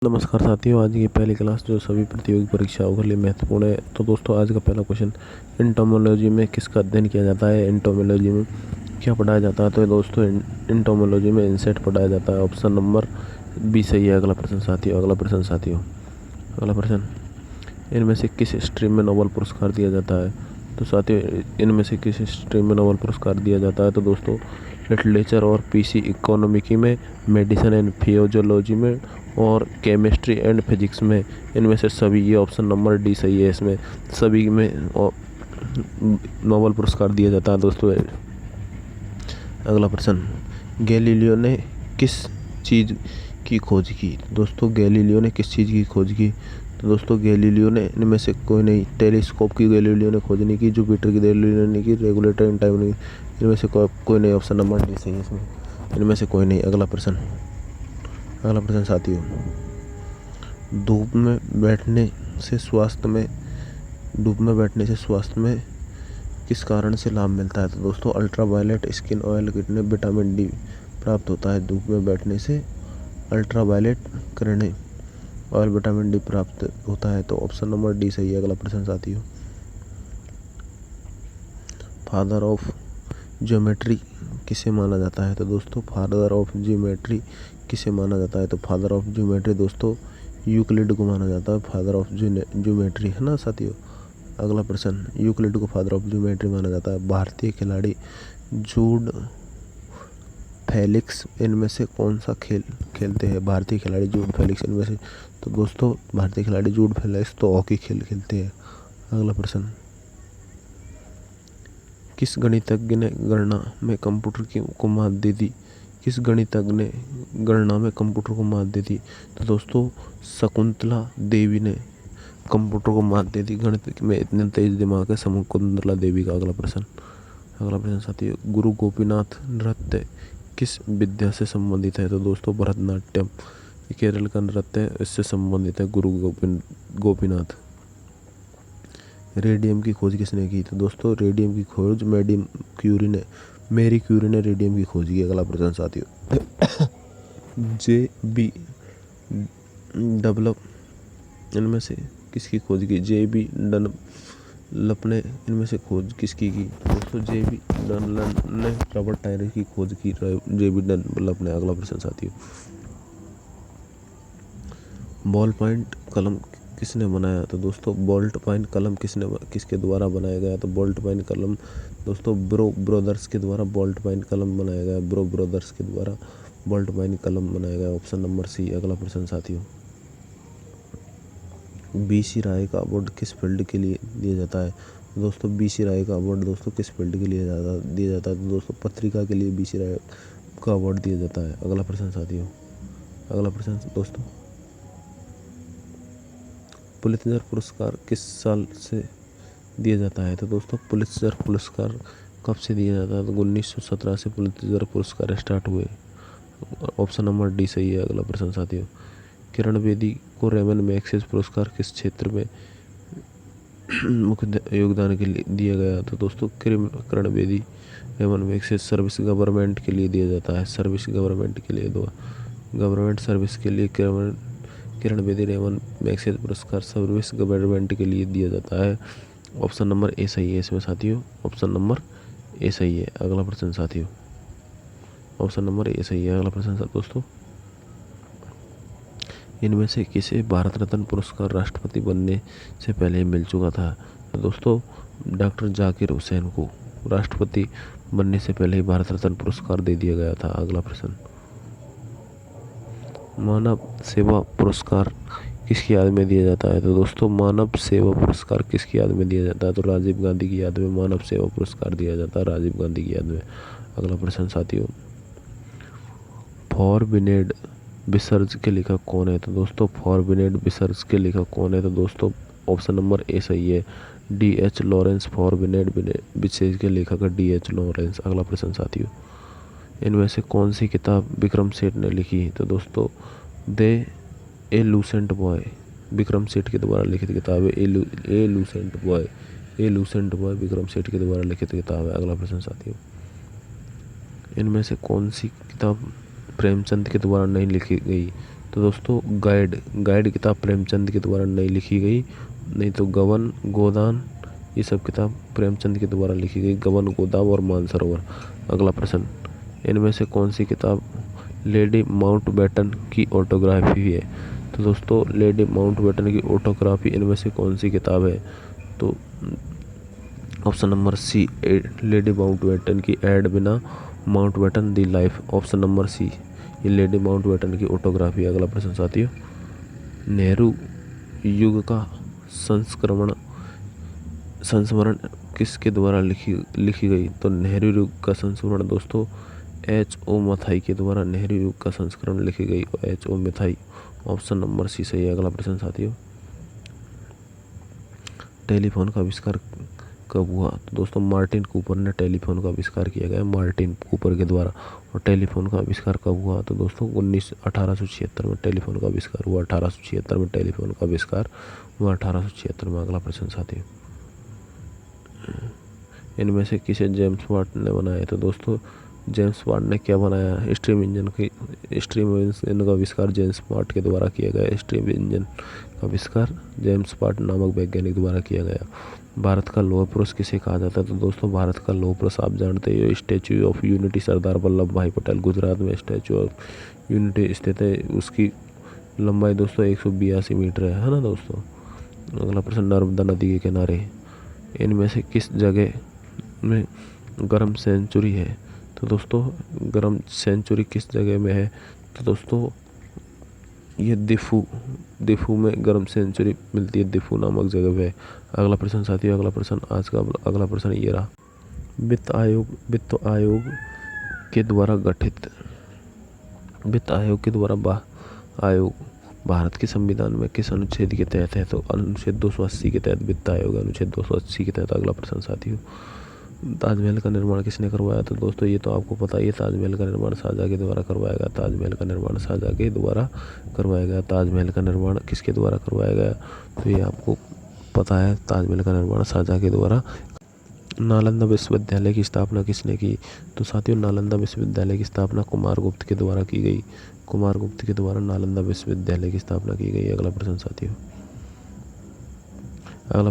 नमस्कार साथियों, आज की पहली क्लास जो सभी प्रतियोगी परीक्षाओं के लिए महत्वपूर्ण है। तो दोस्तों आज का पहला क्वेश्चन, एंटोमोलॉजी में किसका अध्ययन किया जाता है? एंटोमोलॉजी में क्या पढ़ाया जाता है? तो दोस्तों एंटोमोलॉजी में इंसेक्ट पढ़ाया जाता है। ऑप्शन नंबर बी सही है। अगला प्रश्न साथियों, अगला प्रश्न, इनमें से किस स्ट्रीम में नोबेल पुरस्कार दिया जाता है? तो साथियों इनमें से किस स्ट्रीम में नोबेल पुरस्कार दिया जाता है? तो दोस्तों लिटरेचर और पीसी इकोनॉमिकी में, मेडिसिन एंड फिजियोलॉजी में और केमिस्ट्री एंड फिजिक्स में। इनमें से सभी, ये ऑप्शन नंबर डी सही है। इसमें सभी में नोबेल पुरस्कार दिया जाता है दोस्तों। अगला प्रश्न, गैलीलियो ने किस चीज़ की खोज की? दोस्तों गैलीलियो ने किस चीज़ की खोज की? तो दोस्तों गैलीलियो ने इनमें से कोई नहीं, टेलीस्कोप की गैलीलियो ने खोज नहीं की, जुपिटर की गैलीलियो ने की, रेगुलेटर इन टाइम नहीं, इनमें से कोई नहीं। ऑप्शन नंबर डी सही है इसमें, इनमें से कोई नहीं। अगला प्रश्न साथियों, धूप में बैठने से स्वास्थ्य में किस कारण से लाभ मिलता है? तो दोस्तों अल्ट्रावायलेट स्किन ऑयल किरणें, विटामिन डी प्राप्त होता है धूप में बैठने से। अल्ट्रावायलेट किरणें और विटामिन डी प्राप्त होता है, तो ऑप्शन नंबर डी सही है। अगला प्रश्न साथियों, फादर ऑफ ज्योमेट्री किसे माना जाता है? तो दोस्तों फादर ऑफ ज्योमेट्री किसे माना जाता है? तो फादर ऑफ ज्योमेट्री दोस्तों यूक्लिड को माना जाता है, फादर ऑफ ज्योमेट्री, है ना साथियों। अगला प्रश्न, यूक्लिड को फादर ऑफ ज्योमेट्री माना जाता है। भारतीय खिलाड़ी जूड फेलिक्स इनमें से कौन सा खेल खेलते हैं? भारतीय खिलाड़ी जूड फेलिक्स इनमें से, तो दोस्तों भारतीय खिलाड़ी जूड फेलिक्स तो हॉकी खेल खेलते हैं। अगला प्रश्न, किस गणितज्ञ ने गणना में कंप्यूटर को मात दे दी? किस गणितज्ञ ने गणना में कंप्यूटर को मात दे दी? तो दोस्तों शकुंतला देवी ने कंप्यूटर को मात दे दी। गणित में इतने तेज दिमाग है शकुंतला देवी का। अगला प्रश्न साथियों, गुरु गोपीनाथ नृत्य किस विद्या से संबंधित है? तो दोस्तों भरतनाट्यम, केरल का नृत्य है, इससे संबंधित है गुरु गोपीनाथ। रेडियम की खोज किसने की? तो दोस्तों रेडियम की खोज मैरी क्यूरी ने रेडियम की खोज की। अगला प्रश्न साथियों, जे.बी. डनलप इनमें से किसकी खोज की? जे.बी. डनलप ने इनमें से खोज किसकी की? दोस्तों जे.बी. डनलप ने रबर टायर की खोज की, जे.बी. डनलप ने। अगला प्रश्न साथियों, बॉल पॉइंट कलम किसने बनाया? तो दोस्तों बॉल्ट पॉइंट कलम किसके द्वारा बनाया गया? तो बॉल्ट पॉइंट कलम दोस्तों ब्रो ब्रदर्स के द्वारा बॉल्ट पॉइंट कलम बनाया गया। ब्रो ब्रदर्स के द्वारा बॉल्ट पॉइंट कलम बनाया गया। Option number C. अगला प्रश्न साथियों, बी.सी. राय का अवार्ड किस फील्ड के लिए दिया जाता है? दोस्तों बी.सी. राय का अवार्ड दोस्तों किस फील्ड के लिए दिया जाता है? तो दोस्तों पत्रिका के लिए बी.सी. राय का अवार्ड दिया जाता है। अगला प्रश्न साथियों, दोस्तों पुलित्जर पुरस्कार किस साल से दिया जाता है? तो दोस्तों पुलित्जर पुरस्कार कब से दिया जाता है? तो 1917 से पुलित्जर पुरस्कार स्टार्ट हुए। ऑप्शन नंबर डी सही है। अगला प्रश्न साथियों, किरण बेदी को रेमन मैग्सेसे पुरस्कार किस क्षेत्र में मुख्य योगदान के लिए दिया गया? तो दोस्तों Kiran Bedi Ramon Magsaysay service government के लिए दिया जाता है। सर्विस गवर्नमेंट के लिए गवर्नमेंट सर्विस के लिए किरण बेदी रेमन मैग्सेसे पुरस्कार सर्विस गवर्नमेंट के लिए दिया जाता है। ऑप्शन नंबर ए सही है इसमें साथियों, ऑप्शन नंबर ए सही है। अगला प्रश्न साथियों, ऑप्शन नंबर ए सही है। अगला प्रश्न दोस्तों, इनमें से किसे भारत रत्न पुरस्कार राष्ट्रपति बनने से पहले मिल चुका था? तो दोस्तों डॉक्टर जाकिर हुसैन को राष्ट्रपति बनने से पहले ही भारत रत्न पुरस्कार दे दिया गया था। अगला प्रश्न, मानव सेवा पुरस्कार किसकी याद में दिया जाता है? तो दोस्तों मानव सेवा पुरस्कार किसकी याद में दिया जाता है? तो राजीव गांधी की याद में मानव सेवा पुरस्कार दिया जाता है, राजीव गांधी की याद में। अगला प्रश्न साथियों, फॉरबिडेन विसर्ज के लेखक कौन है? तो दोस्तों फॉरबिडेन विसर्ज के लेखक कौन है? तो दोस्तों ऑप्शन नंबर ए सही है, डी.एच. लॉरेंस। फॉरबिडेन विसर्ज के लेखक है डी.एच. लॉरेंस। अगला प्रश्न साथियों, इनमें से कौन सी किताब विक्रम सेठ ने लिखी? तो दोस्तों ए लूसेंट बॉय विक्रम सेठ के द्वारा लिखित किताब है। ए लूसेंट बॉय विक्रम सेठ के द्वारा लिखित किताब है। अगला प्रश्न साथियों, इनमें से कौन सी किताब प्रेमचंद के द्वारा नहीं लिखी गई? तो दोस्तों गाइड किताब प्रेमचंद के द्वारा नहीं लिखी गई, नहीं तो गबन, गोदान, ये सब किताब प्रेमचंद के द्वारा लिखी गई, गबन, गोदान और मानसरोवर। अगला प्रश्न, इनमें से कौन सी किताब लेडी माउंटबेटन की ऑटोग्राफी है? तो दोस्तों लेडी माउंटबेटन की ऑटोग्राफी इनमें से कौन सी किताब है? तो option number C, lady Mountbatten की Edwina Mountbatten the life. Option number C, ये लेडी माउंटबेटन की ऑटोग्राफी। अगला प्रश्न साथियों, नेहरू युग का संस्मरण किसके द्वारा लिखी गई? तो नेहरू युग का संस्मरण दोस्तों H.O. मथाई के द्वारा नेहरू युग का संस्करण लिखी गई, H.O. मथाई। ऑप्शन नंबर सी सही है। अगला प्रश्न साथियों, टेलीफोन का आविष्कार कब हुआ? तो दोस्तों मार्टिन कूपर ने टेलीफोन का आविष्कार किया गया, मार्टिन कूपर के द्वारा। और टेलीफोन का आविष्कार कब हुआ? तो दोस्तों 1876 में टेलीफोन का आविष्कार हुआ, 1876 में टेलीफोन का आविष्कार हुआ, 1876 में। अगला प्रश्न साथियों, इनमें से किसे जेम्स वाट ने बनाया? तो दोस्तों जेम्स वाट ने क्या बनाया? स्टीम इंजन का आविष्कार जेम्स वाट के द्वारा किया गया। स्टीम इंजन का आविष्कार जेम्स वाट नामक वैज्ञानिक द्वारा किया गया। भारत का लौह पुरुष किसे कहा जाता है? तो दोस्तों भारत का लौह पुरुष आप जानते हो, statue of unity Sardar Vallabh भाई पटेल। गुजरात में स्टैच्यू ऑफ यूनिटी स्थित है, उसकी लंबाई दोस्तों 182 मीटर है ना दोस्तों। अगला प्रश्न, नर्मदा नदी के किनारे इनमें से किस जगह में गर्म सेंचुरी है? तो दोस्तों गर्म सेंचुरी किस जगह में है? तो दोस्तों ये दिफू में गर्म सेंचुरी मिलती है, दिफू नामक जगह पे। अगला प्रश्न साथियों, अगला प्रश्न आज का अगला प्रश्न ये रहा, वित्त आयोग के द्वारा गठित आयोग भारत के संविधान में किस अनुच्छेद के तहत है? तो अनुच्छेद 280 के तहत वित्त आयोग, अनुच्छेद 280 के तहत। अगला प्रश्न साथियों, ताजमहल का निर्माण किसने करवाया? तो दोस्तों ये तो आपको पता ही है, ताजमहल का निर्माण शाहजहां के द्वारा करवाया गया। ताजमहल का निर्माण शाहजहां के द्वारा करवाया गया। ताजमहल का निर्माण किसके द्वारा करवाया गया? तो ये आपको पता है, ताजमहल का निर्माण शाहजहां के द्वारा। नालंदा विश्वविद्यालय की स्थापना किसने की? तो साथियों नालंदा विश्वविद्यालय की स्थापना कुमारगुप्त के द्वारा की गई। कुमारगुप्त के द्वारा नालंदा विश्वविद्यालय की स्थापना की गई। अगला प्रश्न साथियों, अगला